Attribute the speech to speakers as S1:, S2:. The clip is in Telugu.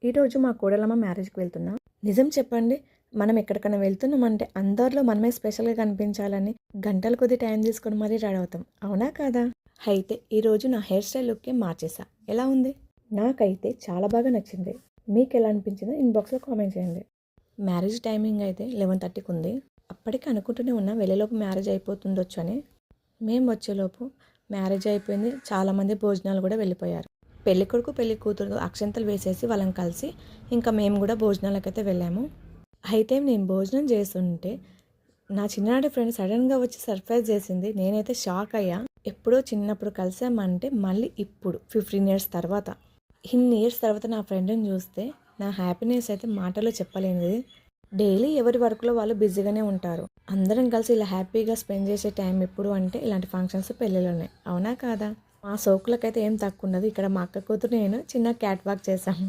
S1: ఈరోజు మా కోడలమ్మ మ్యారేజ్కి వెళ్తున్నాం. నిజం చెప్పండి, మనం ఎక్కడికైనా వెళ్తున్నామంటే అందరిలో మనమే స్పెషల్గా కనిపించాలని గంటల కొద్ది టైం తీసుకొని మరీ రెడీ అవుతాం, అవునా కాదా? అయితే ఈరోజు నా హెయిర్ స్టైల్ లుక్కే మార్చేసా. ఎలా ఉంది? నాకైతే చాలా బాగా నచ్చింది. మీకు ఎలా అనిపించిందో ఇన్బాక్స్లో కామెంట్ చేయండి. మ్యారేజ్ టైమింగ్ అయితే 11:30కి ఉంది. అప్పటికి అనుకుంటూనే ఉన్నా వెళ్ళేలోపు మ్యారేజ్ అయిపోతుండొచ్చు అని. మేము వచ్చేలోపు మ్యారేజ్ అయిపోయింది. చాలామంది భోజనాలు కూడా వెళ్ళిపోయారు. పెళ్ళికొడుకు పెళ్లి కూతురు అక్షంతలు వేసేసి వాళ్ళని కలిసి ఇంకా మేము కూడా భోజనాలకైతే వెళ్ళాము. అయితే నేను భోజనం చేస్తుంటే నా చిన్ననాటి ఫ్రెండ్ సడన్గా వచ్చి సర్ప్రైజ్ చేసింది. నేనైతే షాక్ అయ్యా. ఎప్పుడో చిన్నప్పుడు కలిసామంటే మళ్ళీ ఇప్పుడు 15 ఇయర్స్ తర్వాత, ఇన్ని ఇయర్స్ తర్వాత నా ఫ్రెండ్ని చూస్తే నా హ్యాపీనెస్ అయితే మాటలో చెప్పలేనిది. డైలీ ఎవరి వర్క్లో వాళ్ళు బిజీగానే ఉంటారు. అందరం కలిసి ఇలా హ్యాపీగా స్పెండ్ చేసే టైం ఎప్పుడు అంటే ఇలాంటి ఫంక్షన్స్, పెళ్ళిళ్ళనే, అవునా కాదా? మా సోకులకైతే ఏం తక్కువ ఉండదు. ఇక్కడ మా అక్క కూతురు నేను చిన్న క్యాట్ వాక్ చేశాము.